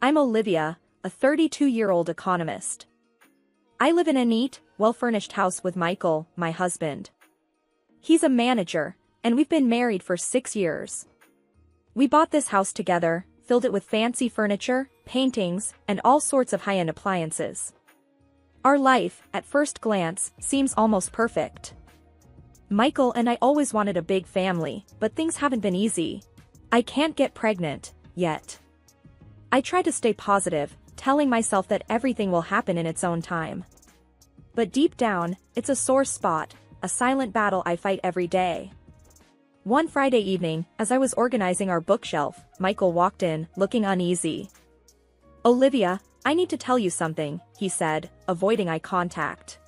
I'm Olivia, a 32-year-old economist. I live in a neat, well-furnished house with Michael, my husband. He's a manager, and we've been married for 6 years. We bought this house together, filled it with fancy furniture, paintings, and all sorts of high-end appliances. Our life, at first glance, seems almost perfect. Michael and I always wanted a big family, but things haven't been easy. I can't get pregnant, yet. I try to stay positive, telling myself that everything will happen in its own time. But deep down, it's a sore spot, a silent battle I fight every day. One Friday evening, as I was organizing our bookshelf, Michael walked in, looking uneasy. "Olivia, I need to tell you something," he said, avoiding eye contact.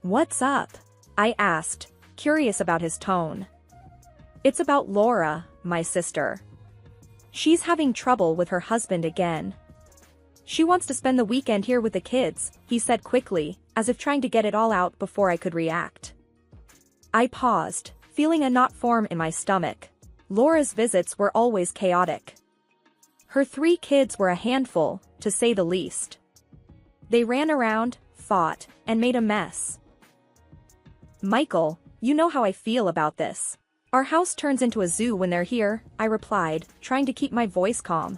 "What's up?" I asked, curious about his tone. "It's about Laura, my sister. She's having trouble with her husband again. She wants to spend the weekend here with the kids," he said quickly, as if trying to get it all out before I could react. I paused, feeling a knot form in my stomach. Laura's visits were always chaotic. Her 3 kids were a handful, to say the least. They ran around, fought, and made a mess. "Michael, you know how I feel about this. Our house turns into a zoo when they're here," I replied, trying to keep my voice calm.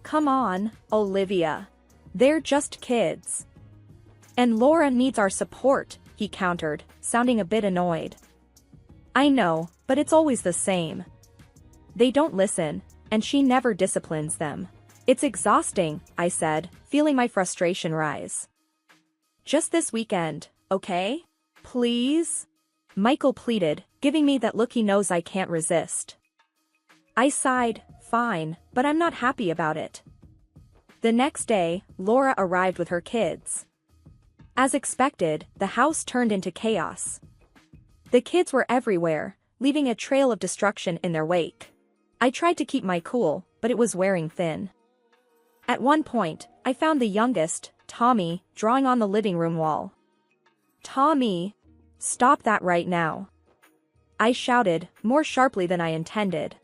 "Come on, Olivia. They're just kids. And Laura needs our support," he countered, sounding a bit annoyed. "I know, but it's always the same. They don't listen, and she never disciplines them. It's exhausting," I said, feeling my frustration rise. "Just this weekend, okay? Please?" Michael pleaded, giving me that look he knows I can't resist. I sighed, "Fine, but I'm not happy about it." The next day, Laura arrived with her kids. As expected, the house turned into chaos. The kids were everywhere, leaving a trail of destruction in their wake. I tried to keep my cool, but it was wearing thin. At one point, I found the youngest, Tommy, drawing on the living room wall. "Tommy, stop that right now," I shouted, more sharply than I intended.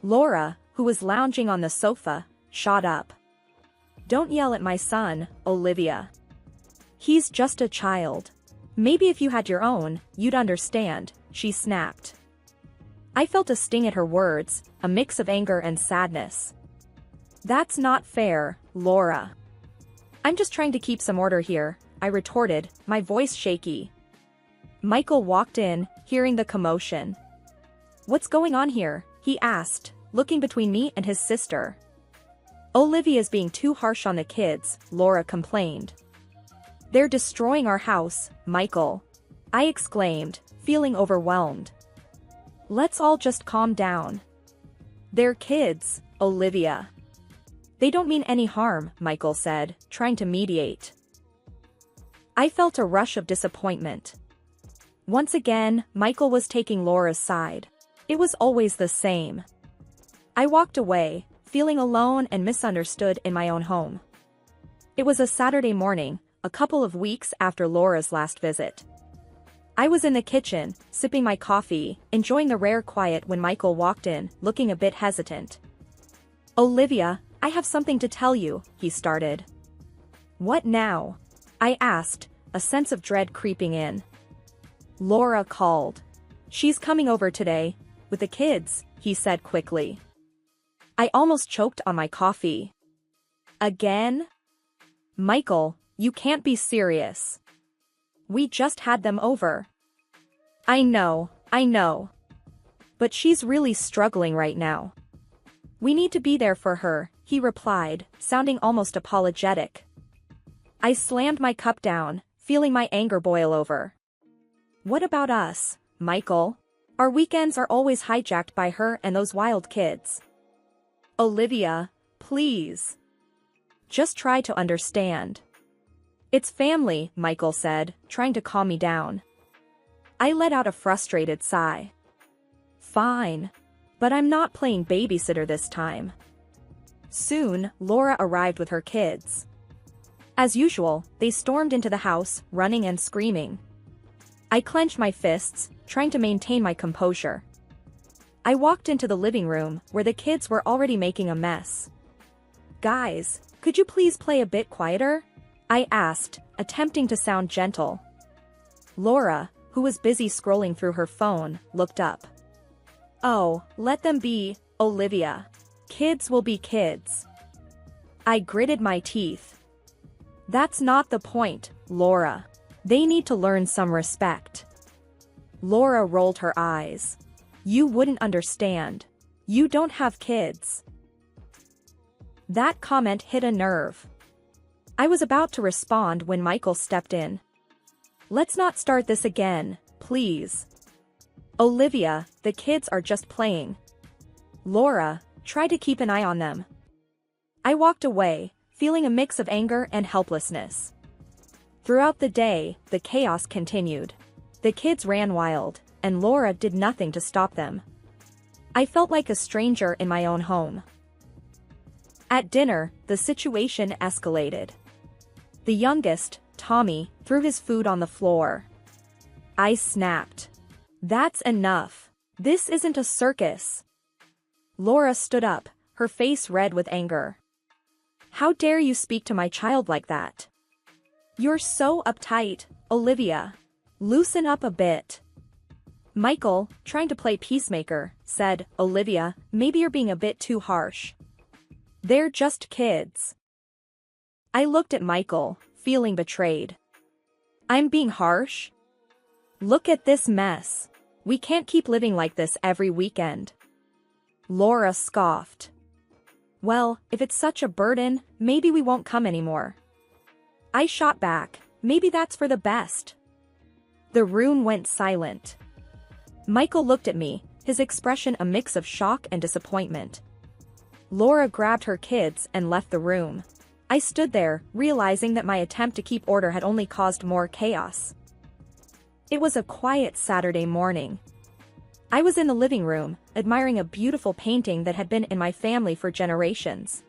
Laura, who was lounging on the sofa, shot up. "Don't yell at my son, Olivia. He's just a child. Maybe if you had your own, you'd understand," she snapped. I felt a sting at her words, a mix of anger and sadness. "That's not fair, Laura." "I'm just trying to keep some order here," I retorted, my voice shaky. Michael walked in, hearing the commotion. "What's going on here?" he asked, looking between me and his sister. "Olivia's being too harsh on the kids," Laura complained. "They're destroying our house, Michael," I exclaimed, feeling overwhelmed. "Let's all just calm down. They're kids, Olivia. They don't mean any harm," Michael said, trying to mediate. I felt a rush of disappointment. Once again, Michael was taking Laura's side. It was always the same. I walked away, feeling alone and misunderstood in my own home. It was a Saturday morning, a couple of weeks after Laura's last visit. I was in the kitchen, sipping my coffee, enjoying the rare quiet when Michael walked in, looking a bit hesitant. "Olivia, I have something to tell you," he started. "What now?" I asked, a sense of dread creeping in. "Laura called. She's coming over today, with the kids," he said quickly. I almost choked on my coffee. "Again? Michael, you can't be serious. We just had them over." I know. But she's really struggling right now. We need to be there for her," he replied, sounding almost apologetic. I slammed my cup down, feeling my anger boil over. "What about us, Michael? Our weekends are always hijacked by her and those wild kids." "Olivia, please. Just try to understand." "It's family," Michael said, trying to calm me down. I let out a frustrated sigh. "Fine. But I'm not playing babysitter this time." Soon, Laura arrived with her kids. As usual, they stormed into the house, running and screaming. I clenched my fists, trying to maintain my composure. I walked into the living room, where the kids were already making a mess. Guys, could you please play a bit quieter? I asked, attempting to sound gentle. Laura, who was busy scrolling through her phone, looked up. Oh, let them be, Olivia. Kids will be kids. I gritted my teeth. That's not the point, Laura. They need to learn some respect. Laura rolled her eyes. You wouldn't understand. You don't have kids. That comment hit a nerve. I was about to respond when Michael stepped in. Let's not start this again, please. Olivia, the kids are just playing. Laura, try to keep an eye on them. I walked away, feeling a mix of anger and helplessness. Throughout the day, the chaos continued. The kids ran wild, and Laura did nothing to stop them. I felt like a stranger in my own home. At dinner, the situation escalated. The youngest, Tommy, threw his food on the floor. I snapped. That's enough. This isn't a circus. Laura stood up, her face red with anger. How dare you speak to my child like that? You're so uptight, Olivia. Loosen up a bit. Michael, trying to play peacemaker, said, Olivia, maybe you're being a bit too harsh. They're just kids. I looked at Michael, feeling betrayed. I'm being harsh? Look at this mess. We can't keep living like this every weekend. Laura scoffed. Well, if it's such a burden, maybe we won't come anymore. I shot back, maybe that's for the best. The room went silent. Michael looked at me, his expression a mix of shock and disappointment. Laura grabbed her kids and left the room. I stood there, realizing that my attempt to keep order had only caused more chaos. It was a quiet Saturday morning. I was in the living room, admiring a beautiful painting that had been in my family for generations.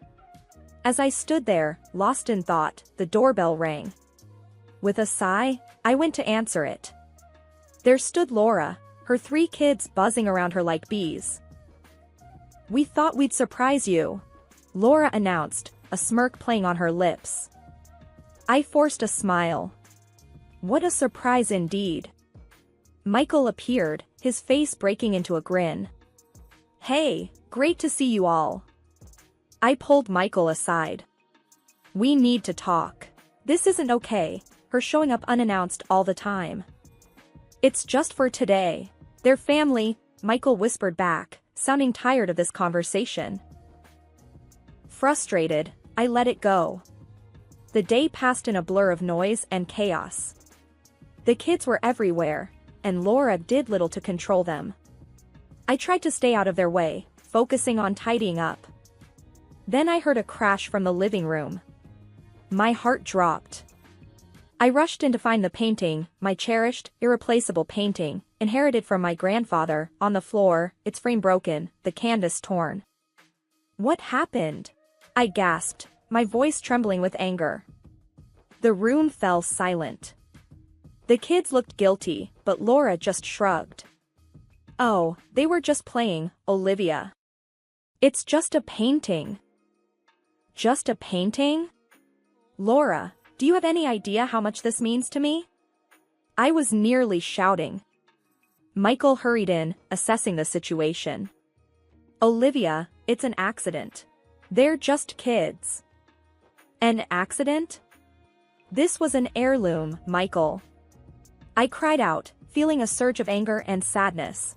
As I stood there, lost in thought, the doorbell rang. With a sigh, I went to answer it. There stood Laura, her 3 kids buzzing around her like bees. We thought we'd surprise you, Laura announced, a smirk playing on her lips. I forced a smile. What a surprise indeed. Michael appeared, his face breaking into a grin. Hey, great to see you all. I pulled Michael aside. We need to talk. This isn't okay, her showing up unannounced all the time. It's just for today. Their family, Michael whispered back, sounding tired of this conversation. Frustrated, I let it go. The day passed in a blur of noise and chaos. The kids were everywhere, and Laura did little to control them. I tried to stay out of their way, focusing on tidying up. Then I heard a crash from the living room. My heart dropped. I rushed in to find the painting, my cherished, irreplaceable painting, inherited from my grandfather, on the floor, its frame broken, the canvas torn. What happened? I gasped, my voice trembling with anger. The room fell silent. The kids looked guilty, but Laura just shrugged. Oh, they were just playing, Olivia. It's just a painting. Just a painting? Laura, do you have any idea how much this means to me? I was nearly shouting. Michael hurried in, assessing the situation. Olivia, it's an accident. They're just kids. An accident? This was an heirloom, Michael. I cried out, feeling a surge of anger and sadness.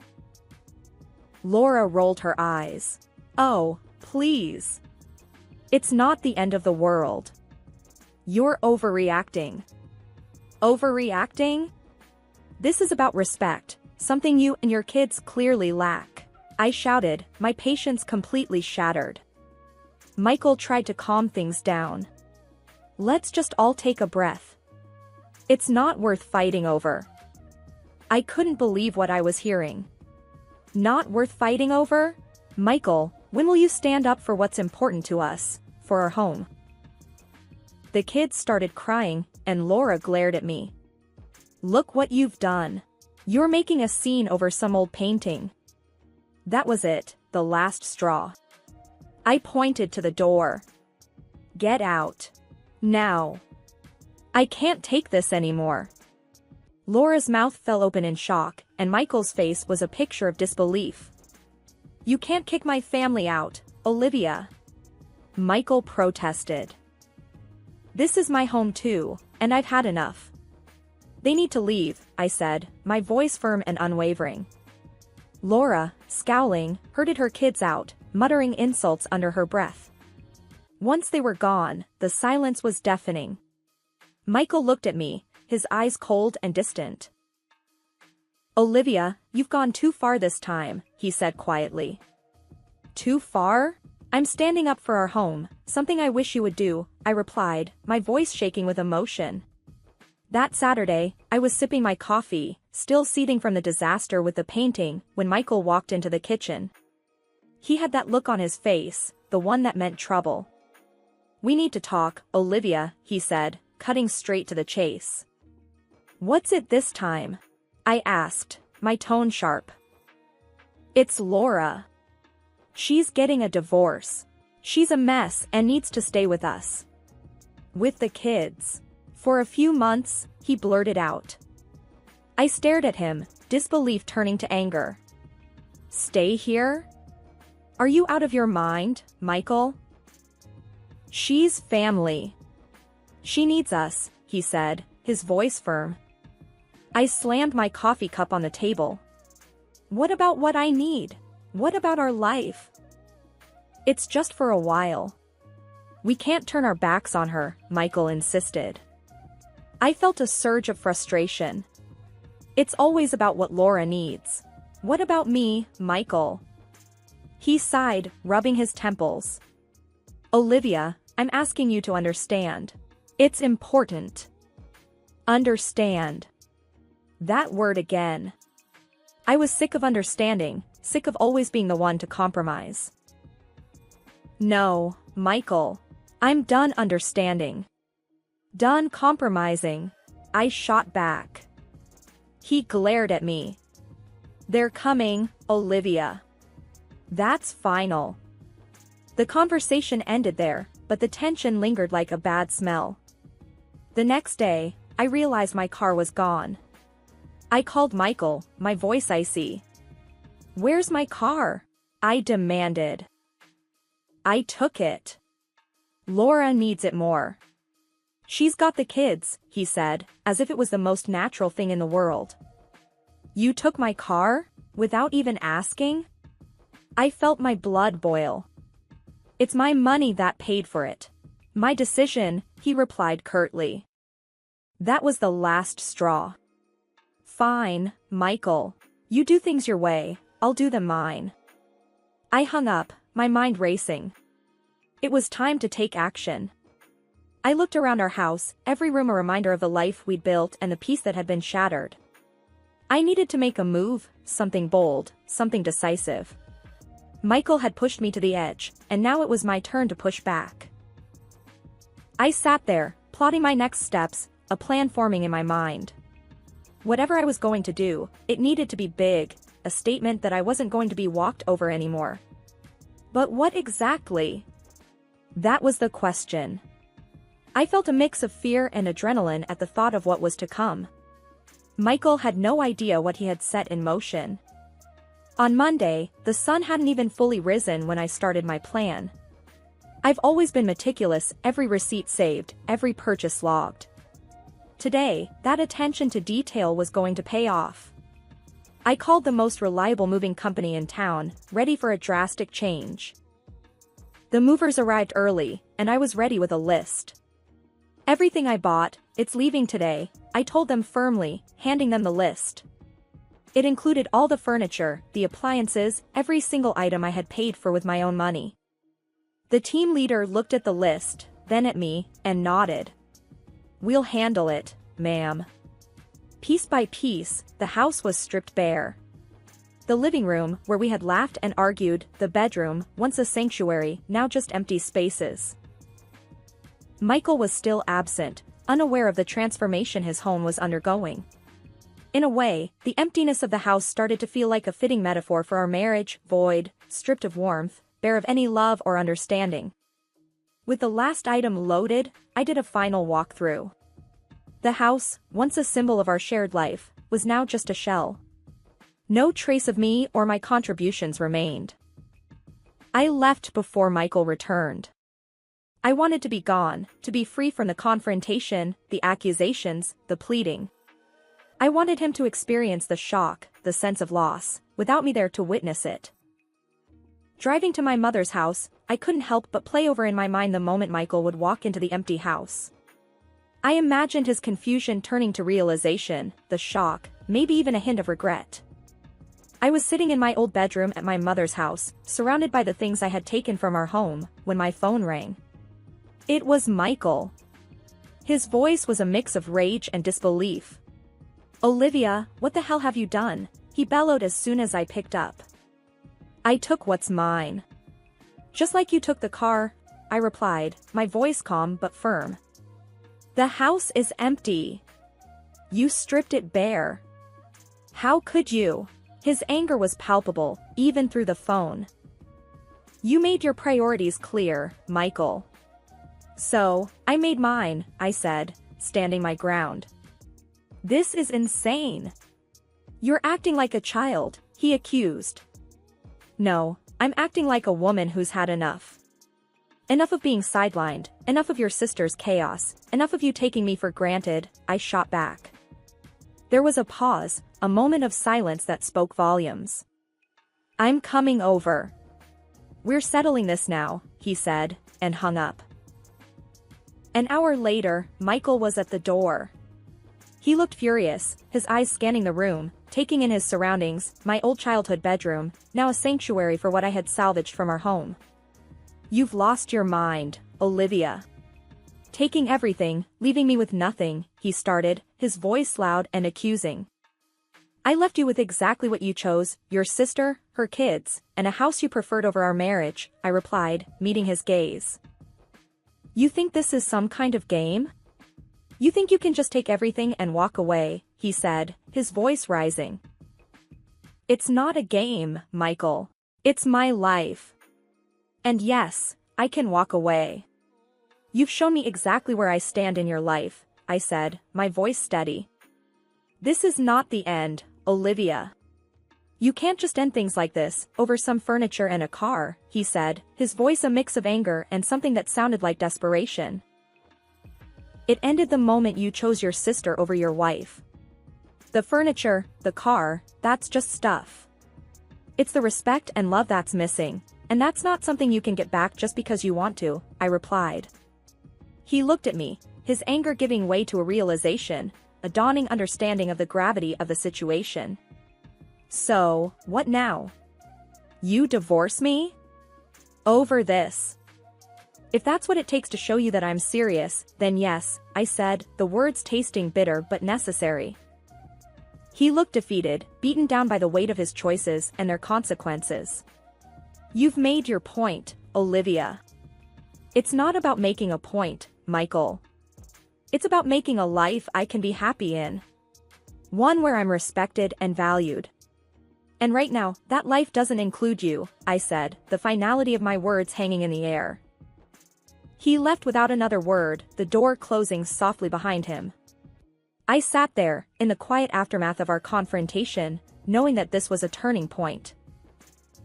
Laura rolled her eyes. Oh, please. It's not the end of the world. You're overreacting. Overreacting? This is about respect, something you and your kids clearly lack. I shouted, my patience completely shattered. Michael tried to calm things down. Let's just all take a breath. It's not worth fighting over. I couldn't believe what I was hearing. Not worth fighting over? Michael, when will you stand up for what's important to us, for our home? The kids started crying, and Laura glared at me. Look what you've done. You're making a scene over some old painting. That was it, the last straw. I pointed to the door. Get out. Now. I can't take this anymore. Laura's mouth fell open in shock, and Michael's face was a picture of disbelief. You can't kick my family out, Olivia. Michael protested. This is my home too, and I've had enough. They need to leave, I said, my voice firm and unwavering. Laura, scowling, herded her kids out, muttering insults under her breath. Once they were gone, the silence was deafening. Michael looked at me, his eyes cold and distant. Olivia, you've gone too far this time, he said quietly. Too far? I'm standing up for our home, something I wish you would do, I replied, my voice shaking with emotion. That Saturday, I was sipping my coffee, still seething from the disaster with the painting, when Michael walked into the kitchen. He had that look on his face, the one that meant trouble. We need to talk, Olivia, he said, cutting straight to the chase. What's it this time? I asked, my tone sharp. It's Laura. She's getting a divorce. She's a mess and needs to stay with us. With the kids. For a few months, he blurted out. I stared at him, disbelief turning to anger. Stay here? Are you out of your mind, Michael? She's family. She needs us, he said, his voice firm. I slammed my coffee cup on the table. What about what I need? What about our life? It's just for a while. We can't turn our backs on her, Michael insisted. I felt a surge of frustration. It's always about what Laura needs. What about me, Michael? He sighed, rubbing his temples. Olivia, I'm asking you to understand. It's important. Understand. That word again. I was sick of understanding, sick of always being the one to compromise. No, Michael. I'm done understanding. Done compromising. I shot back. He glared at me. They're coming, Olivia. That's final. The conversation ended there, but the tension lingered like a bad smell. The next day, I realized my car was gone. I called Michael, my voice icy. Where's my car? I demanded. I took it. Laura needs it more. She's got the kids, he said, as if it was the most natural thing in the world. You took my car? Without even asking? I felt my blood boil. It's my money that paid for it. My decision, he replied curtly. That was the last straw. Fine, Michael. You do things your way, I'll do them mine. I hung up, my mind racing. It was time to take action. I looked around our house, every room a reminder of the life we'd built and the peace that had been shattered. I needed to make a move, something bold, something decisive. Michael had pushed me to the edge, and now it was my turn to push back. I sat there, plotting my next steps, a plan forming in my mind. Whatever I was going to do, it needed to be big, a statement that I wasn't going to be walked over anymore. But what exactly? That was the question. I felt a mix of fear and adrenaline at the thought of what was to come. Michael had no idea what he had set in motion. On Monday, the sun hadn't even fully risen when I started my plan. I've always been meticulous, every receipt saved, every purchase logged. Today, that attention to detail was going to pay off. I called the most reliable moving company in town, ready for a drastic change. The movers arrived early, and I was ready with a list. Everything I bought, it's leaving today, I told them firmly, handing them the list. It included all the furniture, the appliances, every single item I had paid for with my own money. The team leader looked at the list, then at me, and nodded. We'll handle it, ma'am. Piece by piece, the house was stripped bare. The living room, where we had laughed and argued, the bedroom, once a sanctuary, now just empty spaces. Michael was still absent, unaware of the transformation his home was undergoing. In a way, the emptiness of the house started to feel like a fitting metaphor for our marriage, void, stripped of warmth, bare of any love or understanding. With the last item loaded, I did a final walkthrough. The house, once a symbol of our shared life, was now just a shell. No trace of me or my contributions remained. I left before Michael returned. I wanted to be gone, to be free from the confrontation, the accusations, the pleading. I wanted him to experience the shock, the sense of loss, without me there to witness it. Driving to my mother's house, I couldn't help but play over in my mind the moment Michael would walk into the empty house. I imagined his confusion turning to realization, the shock, maybe even a hint of regret. I was sitting in my old bedroom at my mother's house, surrounded by the things I had taken from our home, when my phone rang. It was Michael. His voice was a mix of rage and disbelief. "Olivia, what the hell have you done?" he bellowed as soon as I picked up. "I took what's mine." "Just like you took the car," I replied, my voice calm but firm. "The house is empty. You stripped it bare. How could you?" His anger was palpable, even through the phone. "You made your priorities clear, Michael." "So, I made mine," I said, standing my ground. "This is insane." "You're acting like a child," he accused. "No, I'm acting like a woman who's had enough. Enough of being sidelined, enough of your sister's chaos, enough of you taking me for granted," I shot back. There was a pause, a moment of silence that spoke volumes. "I'm coming over." "We're settling this now," he said, and hung up. An hour later, Michael was at the door. He looked furious, his eyes scanning the room, taking in his surroundings, my old childhood bedroom, now a sanctuary for what I had salvaged from our home. "You've lost your mind, Olivia. Taking everything, leaving me with nothing," he started, his voice loud and accusing. "I left you with exactly what you chose, your sister, her kids, and a house you preferred over our marriage," I replied, meeting his gaze. "You think this is some kind of game? You think you can just take everything and walk away," he said, his voice rising. "It's not a game, Michael. It's my life. And yes, I can walk away. You've shown me exactly where I stand in your life," I said, my voice steady. "This is not the end, Olivia. You can't just end things like this, over some furniture and a car," he said, his voice a mix of anger and something that sounded like desperation. "It ended the moment you chose your sister over your wife. The furniture, the car, that's just stuff. It's the respect and love that's missing, and that's not something you can get back just because you want to," I replied. He looked at me, his anger giving way to a realization, a dawning understanding of the gravity of the situation. "So, what now? You divorce me? Over this? If that's what it takes to show you that I'm serious, then yes," I said, the words tasting bitter but necessary. He looked defeated, beaten down by the weight of his choices and their consequences. "You've made your point, Olivia. It's not about making a point, Michael. It's about making a life I can be happy in. One where I'm respected and valued. And right now, that life doesn't include you," I said, the finality of my words hanging in the air. He left without another word, the door closing softly behind him. I sat there, in the quiet aftermath of our confrontation, knowing that this was a turning point.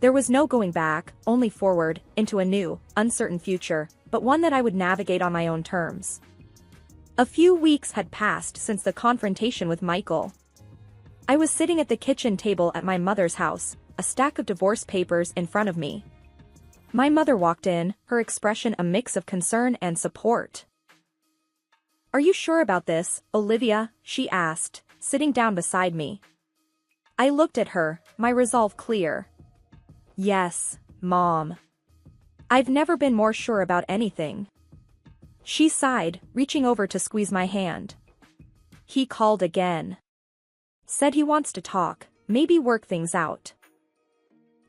There was no going back, only forward, into a new, uncertain future, but one that I would navigate on my own terms. A few weeks had passed since the confrontation with Michael. I was sitting at the kitchen table at my mother's house, a stack of divorce papers in front of me. My mother walked in, her expression a mix of concern and support. "Are you sure about this, Olivia?" she asked, sitting down beside me. I looked at her, my resolve clear. "Yes, Mom. I've never been more sure about anything." She sighed, reaching over to squeeze my hand. "He called again. Said he wants to talk, maybe work things out."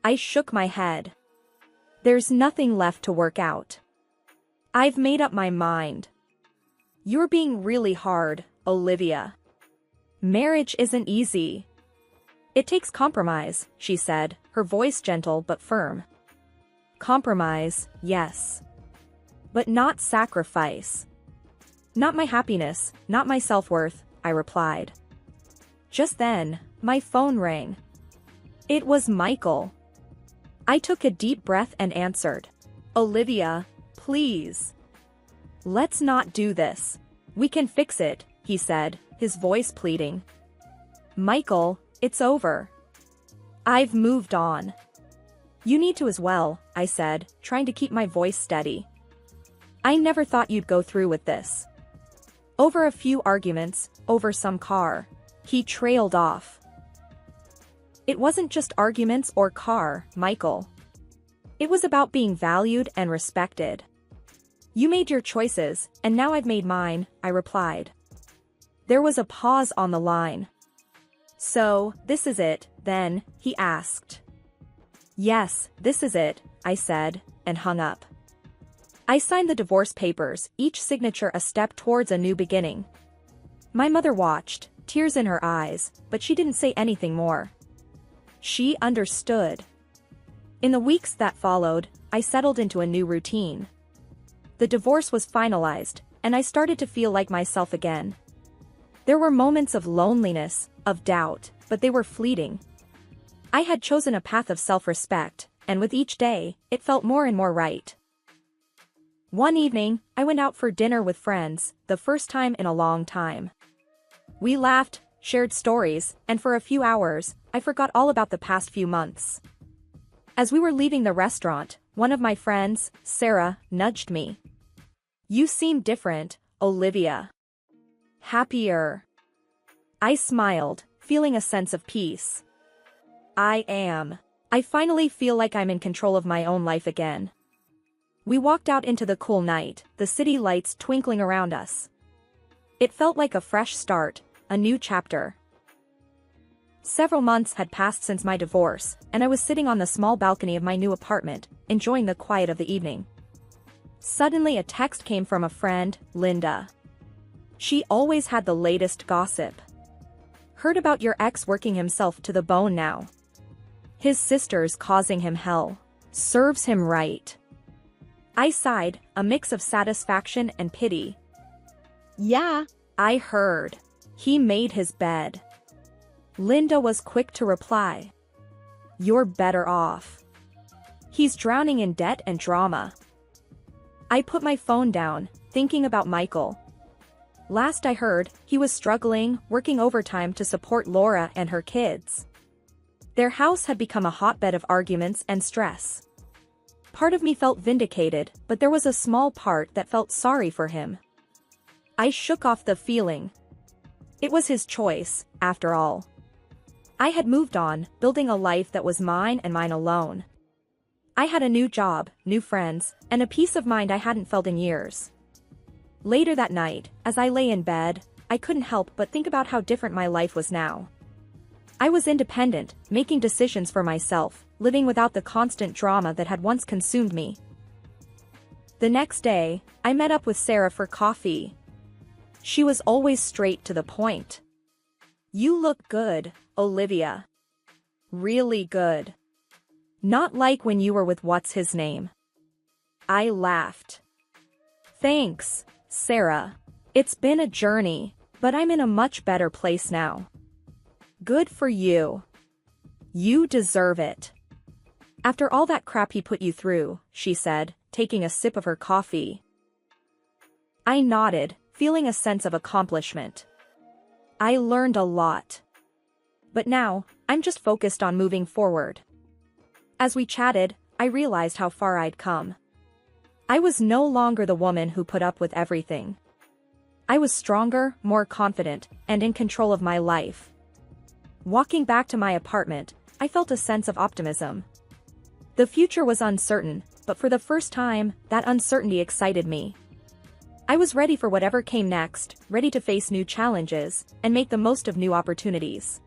I shook my head. "There's nothing left to work out. I've made up my mind." "You're being really hard, Olivia. Marriage isn't easy. It takes compromise," she said, her voice gentle but firm. "Compromise, yes. But not sacrifice. Not my happiness, not my self-worth, I replied. Just then, my phone rang. It was Michael. I took a deep breath and answered. Olivia, please. Let's not do this. We can fix it, he said, his voice pleading. Michael, it's over. I've moved on. You need to as well, I said, trying to keep my voice steady. I never thought you'd go through with this. Over a few arguments, over some car. He trailed off. It wasn't just arguments or car, Michael. It was about being valued and respected. You made your choices, and now I've made mine, I replied. There was a pause on the line. So, this is it, then, he asked. Yes, this is it, I said, and hung up. I signed the divorce papers, each signature a step towards a new beginning. My mother watched, tears in her eyes, but she didn't say anything more. She understood. In the weeks that followed, I settled into a new routine. The divorce was finalized, and I started to feel like myself again. There were moments of loneliness, of doubt, but they were fleeting. I had chosen a path of self-respect, and with each day, it felt more and more right. One evening, I went out for dinner with friends, the first time in a long time. We laughed, shared stories, and for a few hours, I forgot all about the past few months. As we were leaving the restaurant, one of my friends, Sarah, nudged me. You seem different, Olivia. Happier. I smiled, feeling a sense of peace. I am. I finally feel like I'm in control of my own life again. We walked out into the cool night, the city lights twinkling around us. It felt like a fresh start, a new chapter. Several months had passed since my divorce, and I was sitting on the small balcony of my new apartment, enjoying the quiet of the evening. Suddenly a text came from a friend, Linda. She always had the latest gossip. Heard about your ex working himself to the bone now. His sister's causing him hell. Serves him right. I sighed, a mix of satisfaction and pity. Yeah, I heard. He made his bed. Linda was quick to reply. You're better off. He's drowning in debt and drama. I put my phone down, thinking about Michael. Last I heard, he was struggling, working overtime to support Laura and her kids. Their house had become a hotbed of arguments and stress. Part of me felt vindicated, but there was a small part that felt sorry for him. I shook off the feeling. It was his choice, after all. I had moved on, building a life that was mine and mine alone. I had a new job, new friends, and a peace of mind I hadn't felt in years. Later that night, as I lay in bed, I couldn't help but think about how different my life was now. I was independent, making decisions for myself, living without the constant drama that had once consumed me. The next day, I met up with Sarah for coffee. She was always straight to the point. You look good, Olivia. Really good. Not like when you were with what's-his-name. I laughed. Thanks, Sarah. It's been a journey, but I'm in a much better place now. Good for you. You deserve it. After all that crap he put you through, she said, taking a sip of her coffee. I nodded, feeling a sense of accomplishment. I learned a lot. But now, I'm just focused on moving forward. As we chatted, I realized how far I'd come. I was no longer the woman who put up with everything. I was stronger, more confident, and in control of my life. Walking back to my apartment, I felt a sense of optimism. The future was uncertain, but for the first time, that uncertainty excited me. I was ready for whatever came next, ready to face new challenges, and make the most of new opportunities.